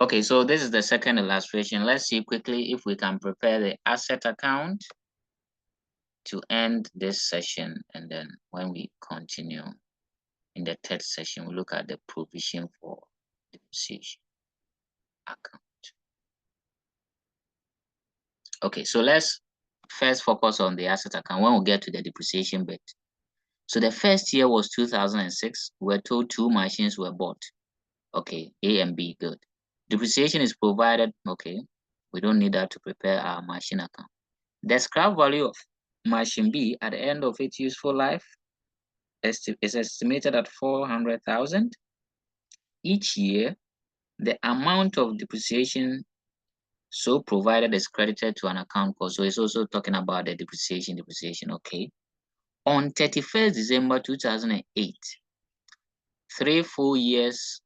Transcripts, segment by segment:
Okay, so this is the second illustration. Let's see quickly if we can prepare the asset account to end this session. And then when we continue in the third session, we look at the provision for depreciation account. Okay, so let's first focus on the asset account when we get to the depreciation bit. So the first year was 2006. We're told 2 machines were bought. Okay, A and B, good. Depreciation is provided. Okay, we don't need that to prepare our machine account. The scrap value of machine B at the end of its useful life is estimated at 400,000. Each year, the amount of depreciation so provided is credited to an account cost. So it's also talking about the depreciation, okay. On 31st December 2008, 3 full years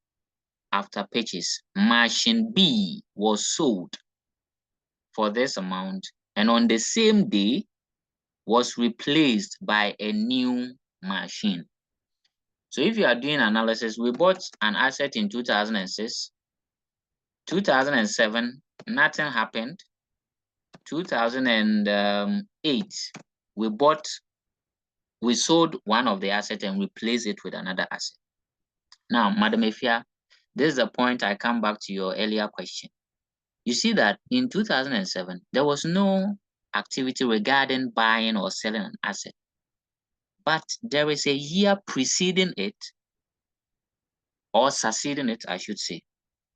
after purchase, machine B was sold for this amount, and on the same day was replaced by a new machine. So if you are doing analysis, we bought an asset in 2006, 2007, nothing happened. 2008, we sold one of the assets and replaced it with another asset. Now, Madam Efia, this is the point I come back to your earlier question. You see that in 2007, there was no activity regarding buying or selling an asset. But there is a year preceding it, or succeeding it, I should say,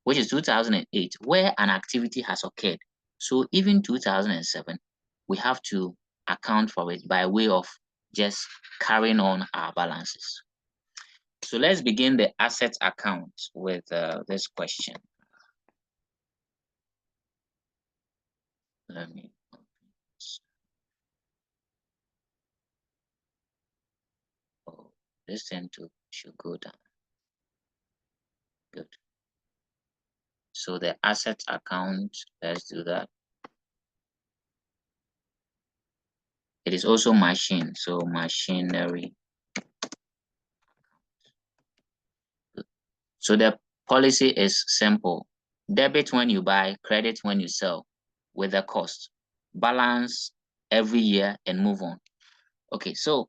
which is 2008, where an activity has occurred. So even 2007, we have to account for it by way of just carrying on our balances. So let's begin the assets account with this question. Let me open this. Oh, this thing should go down. Good. So the assets account, let's do that. It is also machine, so machinery. So the policy is simple. Debit when you buy, credit when you sell, with the cost. Balance every year and move on. Okay, so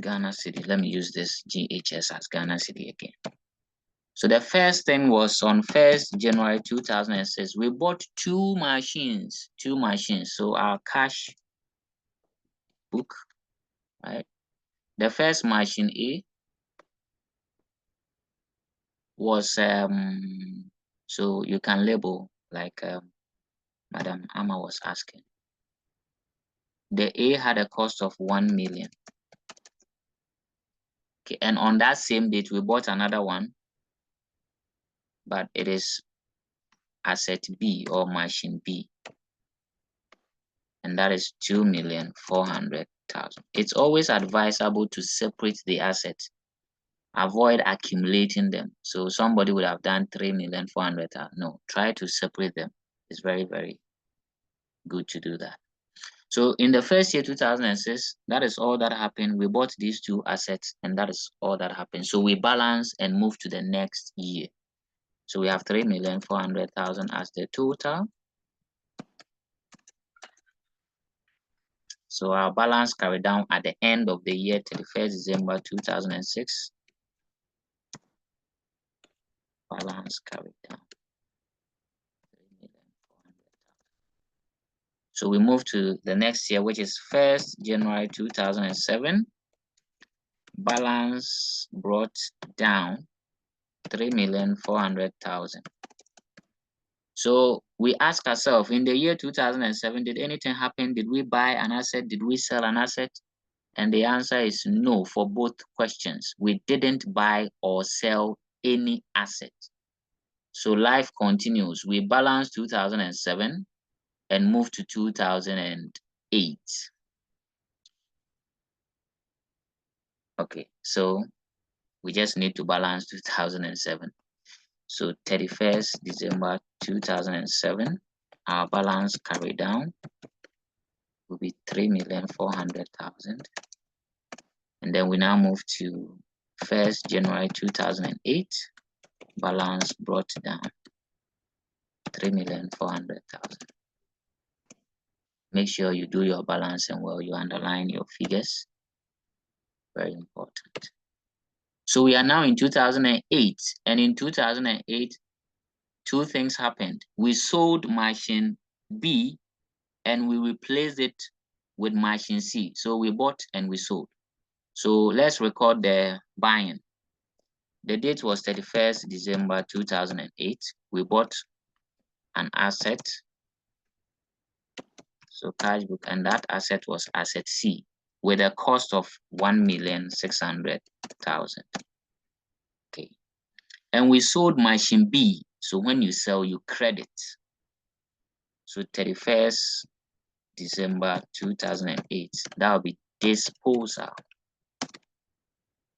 Ghana City, let me use this GHS as Ghana City again. So the first thing was on 1st January 2006, we bought 2 machines. So our cash book, right? The first machine A was, so you can label like Madam Amma was asking. The A had a cost of 1 million. Okay, and on that same date, we bought another one, but it is asset B or machine B, and that is 2,400,000. It's always advisable to separate the assets, avoid accumulating them. So somebody would have done 3,400,000. No, try to separate them. It's very, very good to do that. So in the first year, 2006, that is all that happened. We bought these 2 assets, and that is all that happened. So we balance and move to the next year. So we have 3,400,000 as the total. So our balance carried down at the end of the year, 31st December 2006. Balance carried down. So we move to the next year, which is 1st January 2007. Balance brought down 3,400,000. So we ask ourselves, in the year 2007, did anything happen? Did we buy an asset? Did we sell an asset? And the answer is no for both questions. We didn't buy or sell any asset. So life continues. We balance 2007 and move to 2008. Okay, so we just need to balance 2007. So 31st December 2007, our balance carried down will be 3,400,000. And then we now move to 1st January 2008. balance brought down 3,400,000. Make sure you do your balancing well. You underline your figures. Very important. So we are now in 2008, and in 2008, two things happened. We sold machine B and we replaced it with machine C. So we bought and we sold. So let's record the buying. The date was 31st December 2008. We bought an asset. So cash book, and that asset was asset C with a cost of 1,600,000. Okay. And we sold machine B. So when you sell, you credit. So 31st December 2008, that will be disposal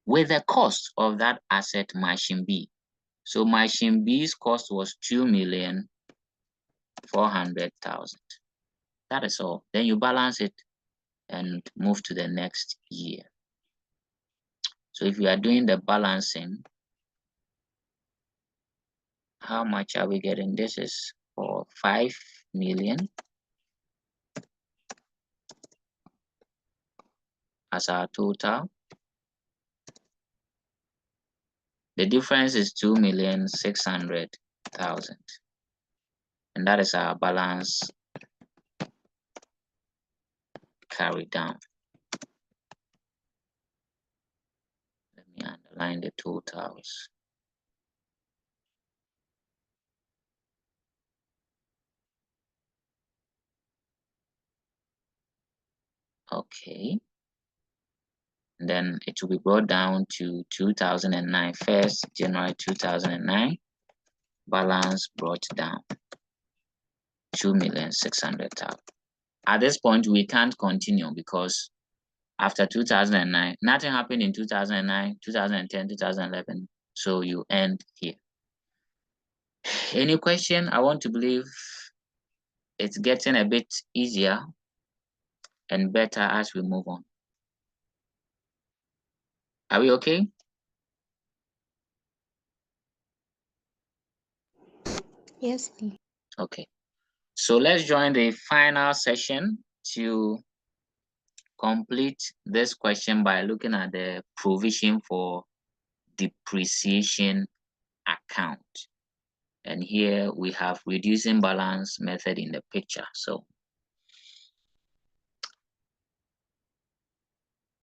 with the cost of that asset machine B. So machine B's cost was 2,400,000. That is all. Then you balance it and move to the next year. So if you are doing the balancing, how much are we getting? This is for 5 million as our total. The difference is 2,600,000. And that is our balance carried down. Let me underline the totals. Okay. Then it will be brought down to 2009, 1st January 2009. Balance brought down 2,600,000. At this point, we can't continue because after 2009, nothing happened in 2009, 2010, 2011. So you end here. Any question? I want to believe it's getting a bit easier and better as we move on. Are we okay? Yes. Okay. So let's join the final session to complete this question by looking at the provision for depreciation account. And here we have reducing balance method in the picture. So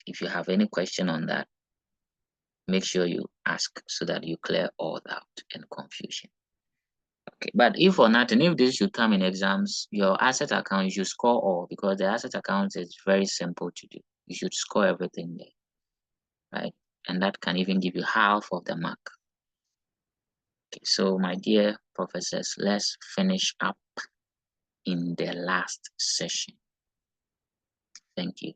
if you have any question on that, make sure you ask so that you clear all doubt and confusion. Okay, but if for nothing, if this should come in exams, your asset account, you should score all because the asset account is very simple to do. You should score everything there, right? And that can even give you half of the mark. Okay, so my dear professors, let's finish up in the last session. Thank you.